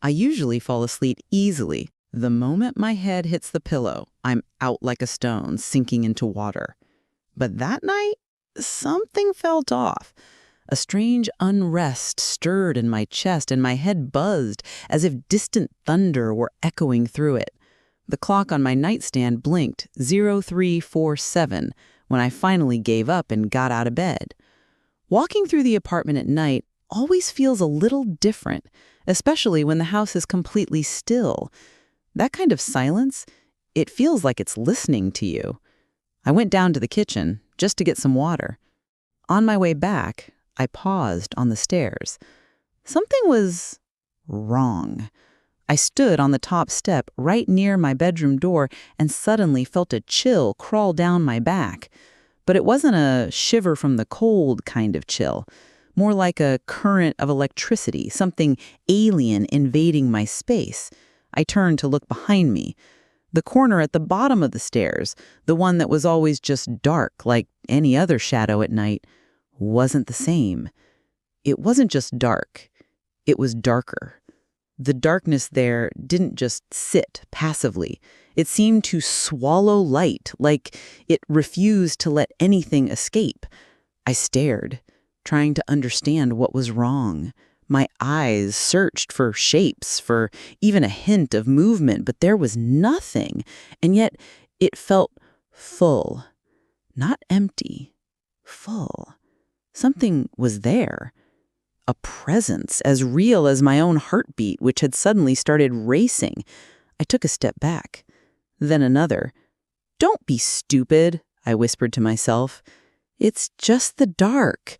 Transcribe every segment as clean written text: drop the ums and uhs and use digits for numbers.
I usually fall asleep easily. The moment my head hits the pillow, I'm out like a stone, sinking into water. But that night, something felt off. A strange unrest stirred in my chest and my head buzzed as if distant thunder were echoing through it. The clock on my nightstand blinked 0347 when I finally gave up and got out of bed. Walking through the apartment at night always feels a little different, especially when the house is completely still. That kind of silence, it feels like it's listening to you. I went down to the kitchen just to get some water. On my way back, I paused on the stairs. Something was wrong. I stood on the top step right near my bedroom door and suddenly felt a chill crawl down my back. But it wasn't a shiver from the cold kind of chill, more like a current of electricity, something alien invading my space. I turned to look behind me. The corner at the bottom of the stairs, the one that was always just dark like any other shadow at night, wasn't the same. It wasn't just dark. It was darker. The darkness there didn't just sit passively. It seemed to swallow light, like it refused to let anything escape. I stared, trying to understand what was wrong. My eyes searched for shapes, for even a hint of movement, but there was nothing. And yet it felt full. Not empty. Full. Something was there. A presence as real as my own heartbeat, which had suddenly started racing. I took a step back. Then another. "Don't be stupid," I whispered to myself. "It's just the dark."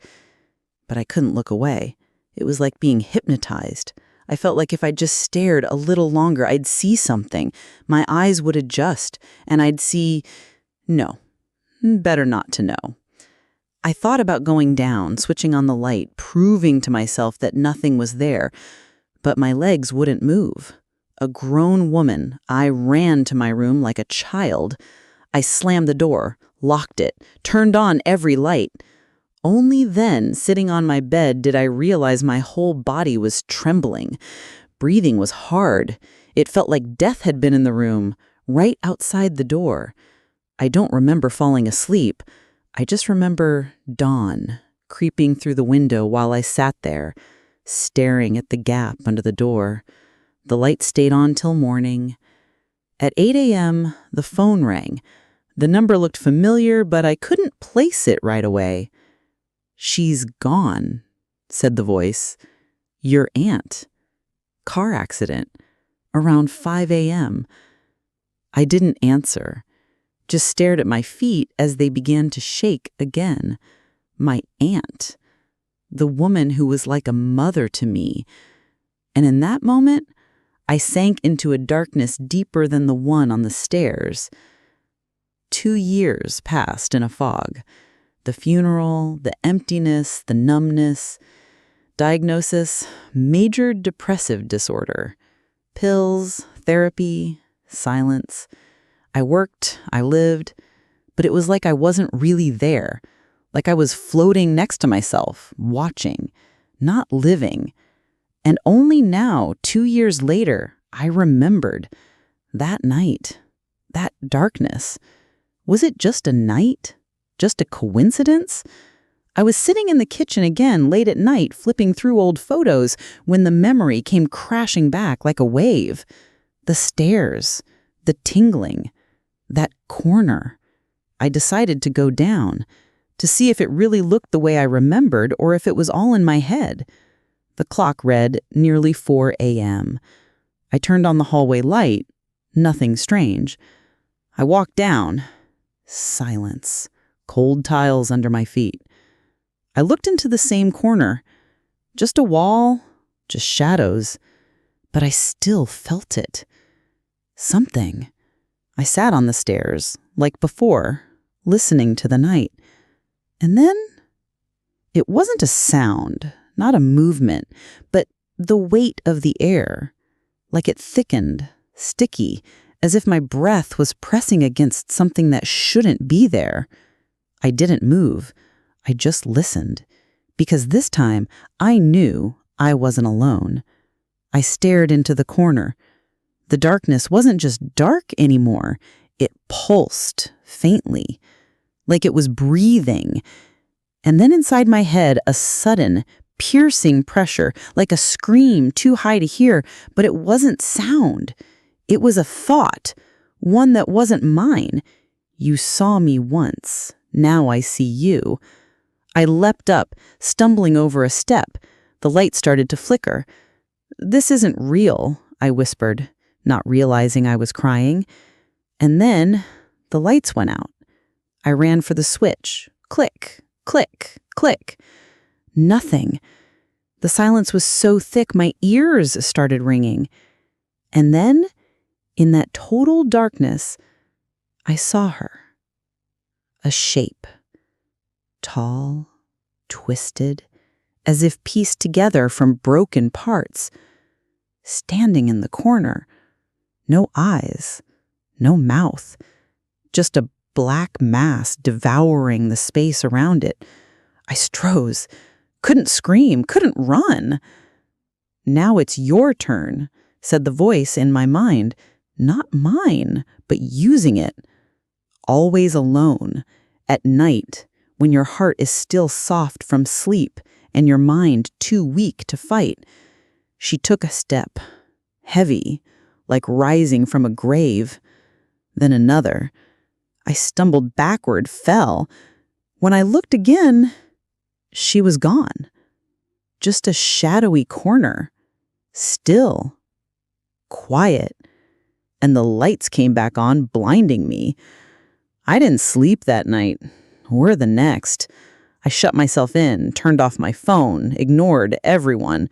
But I couldn't look away. It was like being hypnotized. I felt like if I just stared a little longer, I'd see something. My eyes would adjust, and I'd see... No, better not to know. I thought about going down, switching on the light, proving to myself that nothing was there. But my legs wouldn't move. A grown woman, I ran to my room like a child. I slammed the door, locked it, turned on every light. Only then, sitting on my bed, did I realize my whole body was trembling. Breathing was hard. It felt like death had been in the room, right outside the door. I don't remember falling asleep. I just remember dawn creeping through the window while I sat there, staring at the gap under the door. The light stayed on till morning. At 8 a.m., the phone rang. The number looked familiar, but I couldn't place it right away. "She's gone," said the voice. "Your aunt. Car accident. Around 5 a.m." I didn't answer. Just stared at my feet as they began to shake again. My aunt. The woman who was like a mother to me. And in that moment, I sank into a darkness deeper than the one on the stairs. 2 years passed in a fog. The funeral, the emptiness, the numbness. Diagnosis, major depressive disorder. Pills, therapy, silence. I worked, I lived, but it was like I wasn't really there. Like I was floating next to myself, watching, not living. And only now, 2 years later, I remembered. That night, that darkness. Was it just a night? Just a coincidence? I was sitting in the kitchen again late at night, flipping through old photos, when the memory came crashing back like a wave. The stairs, the tingling, that corner. I decided to go down, to see if it really looked the way I remembered or if it was all in my head. The clock read nearly 4 a.m. I turned on the hallway light. Nothing strange. I walked down. Silence. Cold tiles under my feet. I looked into the same corner. Just a wall, just shadows. But I still felt it. Something. I sat on the stairs, like before, listening to the night. And then, it wasn't a sound, not a movement, but the weight of the air. Like it thickened, sticky, as if my breath was pressing against something that shouldn't be there. I didn't move. I just listened. Because this time, I knew I wasn't alone. I stared into the corner. The darkness wasn't just dark anymore. It pulsed faintly, like it was breathing. And then inside my head, a sudden, piercing pressure, like a scream too high to hear, but it wasn't sound. It was a thought, one that wasn't mine. You saw me once. Now I see you. I leapt up, stumbling over a step. The light started to flicker. "This isn't real," I whispered, not realizing I was crying. And then the lights went out. I ran for the switch. Click, click, click. Nothing. The silence was so thick my ears started ringing. And then, in that total darkness, I saw her. A shape. Tall, twisted, as if pieced together from broken parts. Standing in the corner. No eyes, no mouth. Just a black mass devouring the space around it. I strove. Couldn't scream, couldn't run. "Now it's your turn," said the voice in my mind. Not mine, but using it. Always alone, at night, when your heart is still soft from sleep and your mind too weak to fight. She took a step, heavy, like rising from a grave. Then another. I stumbled backward, fell. When I looked again, she was gone. Just a shadowy corner. Still. Quiet. And the lights came back on, blinding me. I didn't sleep that night, or the next. I shut myself in, turned off my phone, ignored everyone.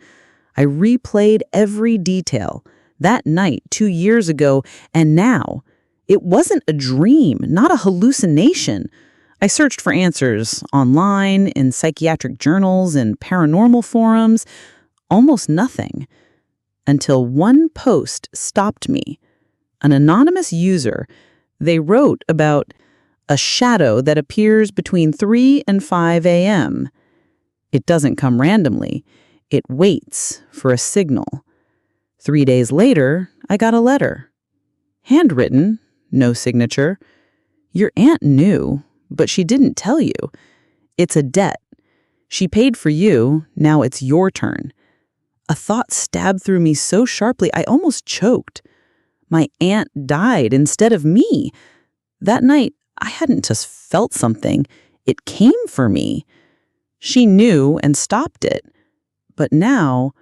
I replayed every detail. That night, 2 years ago, and now. It wasn't a dream, not a hallucination. I searched for answers online, in psychiatric journals, in paranormal forums. Almost nothing. Until one post stopped me. An anonymous user. They wrote about a shadow that appears between 3 and 5 a.m. It doesn't come randomly. It waits for a signal. 3 days later, I got a letter. Handwritten, no signature. "Your aunt knew, but she didn't tell you. It's a debt. She paid for you, now it's your turn." A thought stabbed through me so sharply I almost choked. My aunt died instead of me. That night, I hadn't just felt something. It came for me. She knew and stopped it. But now,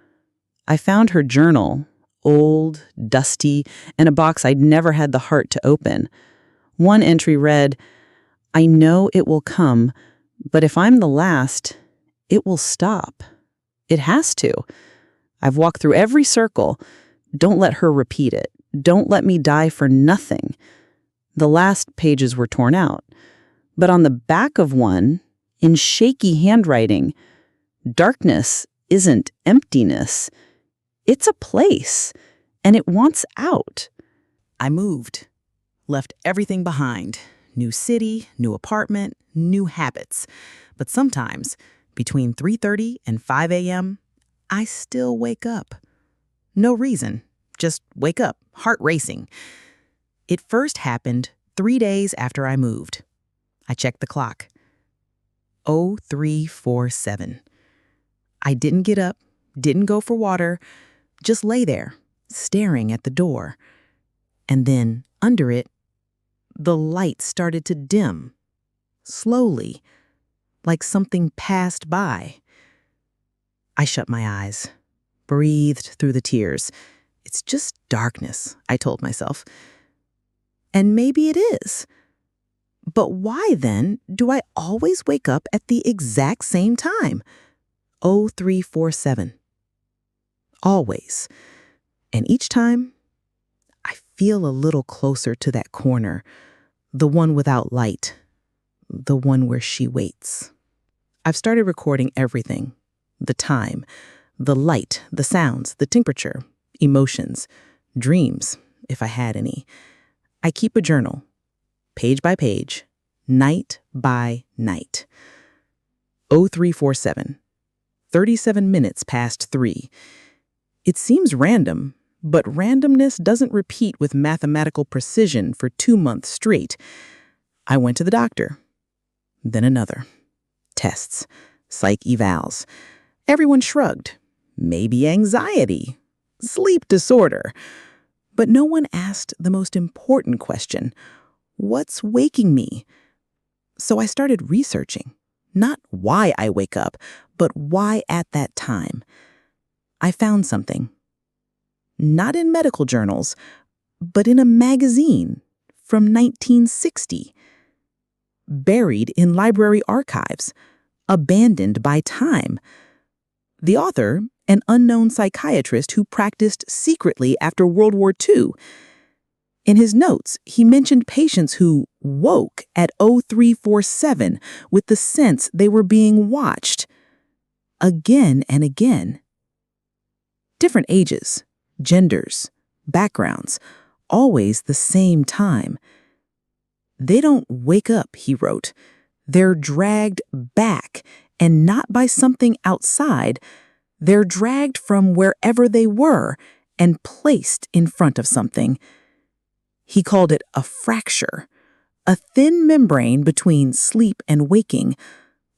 I found her journal, old, dusty, in a box I'd never had the heart to open. One entry read, "I know it will come, but if I'm the last, it will stop. It has to. I've walked through every circle. Don't let her repeat it. Don't let me die for nothing." The last pages were torn out. But on the back of one, in shaky handwriting, "Darkness isn't emptiness. It's a place, and it wants out." I moved, left everything behind. New city, new apartment, new habits. But sometimes, between 3:30 and 5 a.m., I still wake up. No reason, just wake up, heart racing. It first happened 3 days after I moved. I checked the clock. 0347. I didn't get up, didn't go for water, just lay there, staring at the door. And then, under it, the light started to dim, slowly, like something passed by. I shut my eyes, breathed through the tears. It's just darkness, I told myself. And maybe it is. But why then do I always wake up at the exact same time? 0347. Always. And each time, I feel a little closer to that corner, the one without light, the one where she waits. I've started recording everything. The time, the light, the sounds, the temperature, emotions, dreams, if I had any. I keep a journal, page by page, night by night. 0347, 37 minutes past 3. It seems random, but randomness doesn't repeat with mathematical precision for 2 months straight. I went to the doctor, then another. Tests, psych evals. Everyone shrugged. Maybe anxiety, sleep disorder. But no one asked the most important question: what's waking me? So I started researching. Not why I wake up, but why at that time. I found something. Not in medical journals, but in a magazine from 1960. Buried in library archives, abandoned by time. The author, an unknown psychiatrist who practiced secretly after World War II. In his notes, he mentioned patients who woke at 0347 with the sense they were being watched. Again and again. Different ages, genders, backgrounds, always the same time. They don't wake up, he wrote. They're dragged back, and not by something outside. They're dragged from wherever they were and placed in front of something. He called it a fracture, a thin membrane between sleep and waking,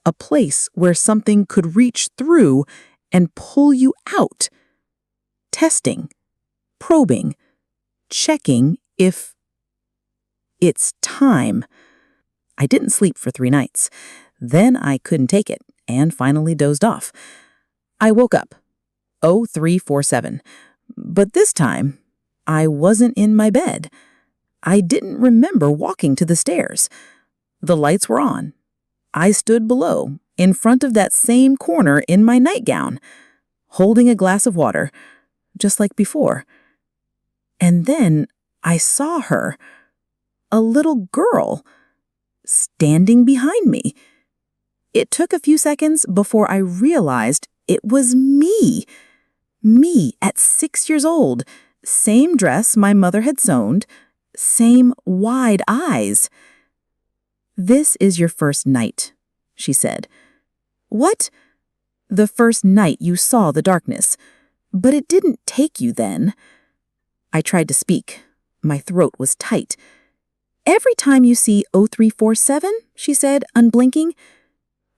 a place where something could reach through and pull you out. Testing, probing, checking if it's time. I didn't sleep for 3 nights. Then I couldn't take it and finally dozed off. I woke up, 0347, but this time I wasn't in my bed. I didn't remember walking to the stairs. The lights were on. I stood below, in front of that same corner in my nightgown, holding a glass of water, just like before. And then I saw her, a little girl, standing behind me. It took a few seconds before I realized it was me. Me at 6 years old, same dress my mother had sewn, same wide eyes. "This is your first night," she said. "What?" "The first night you saw the darkness. But it didn't take you then." I tried to speak. My throat was tight. "Every time you see 0347, she said, unblinking,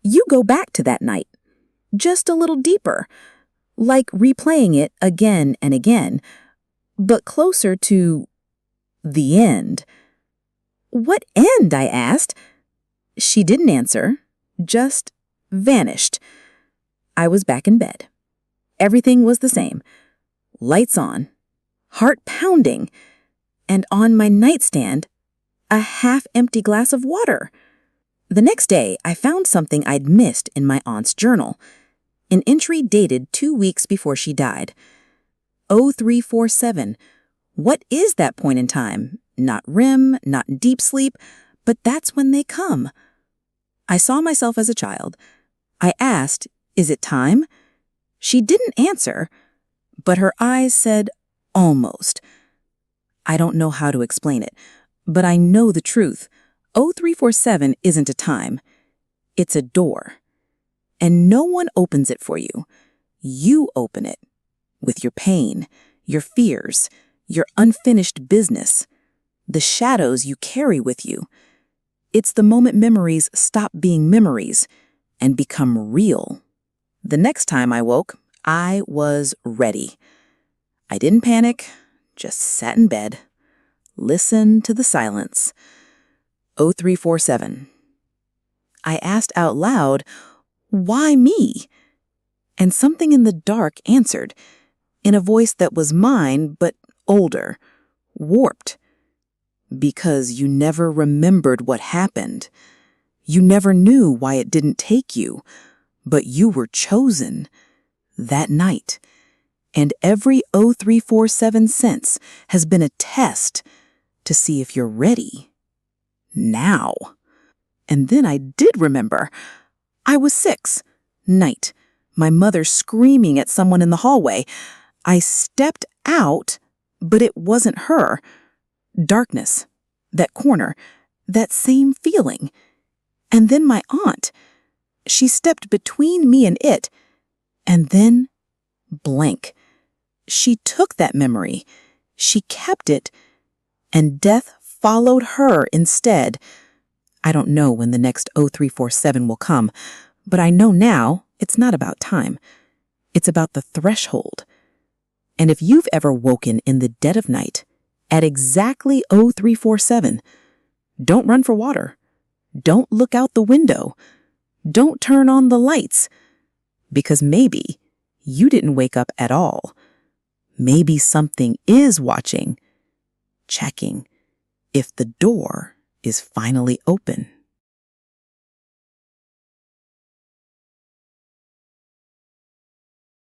you go back to that night. Just a little deeper. Like replaying it again and again. But closer to the end." "What end?" I asked. She didn't answer, just vanished. I was back in bed. Everything was the same. Lights on, heart pounding, and on my nightstand, a half-empty glass of water. The next day, I found something I'd missed in my aunt's journal, an entry dated 2 weeks before she died. 0347. What is that point in time? Not REM, not deep sleep, but that's when they come. I saw myself as a child. I asked, "Is it time?" She didn't answer, but her eyes said, "Almost." I don't know how to explain it, but I know the truth. 0347 isn't a time. It's a door. And no one opens it for you. You open it with your pain, your fears, your unfinished business, the shadows you carry with you. It's the moment memories stop being memories and become real. The next time I woke, I was ready. I didn't panic, just sat in bed, listened to the silence. 0347. I asked out loud, "Why me?" And something in the dark answered, in a voice that was mine, but older, warped. "Because you never remembered what happened. You never knew why it didn't take you. But you were chosen that night, and every 0347 since has been a test to see if you're ready. Now." And then I did remember. I was 6. Night. My mother screaming at someone in the hallway. I stepped out, but it wasn't her. Darkness. That corner. That same feeling. And then my aunt. She stepped between me and it, and then blank. She took that memory. She kept it, and death followed her instead. I don't know when the next 0347 will come, but I know now it's not about time. It's about the threshold. And if you've ever woken in the dead of night at exactly 0347, don't run for water. Don't look out the window. Don't turn on the lights. Because maybe you didn't wake up at all. Maybe something is watching, checking if the door is finally open.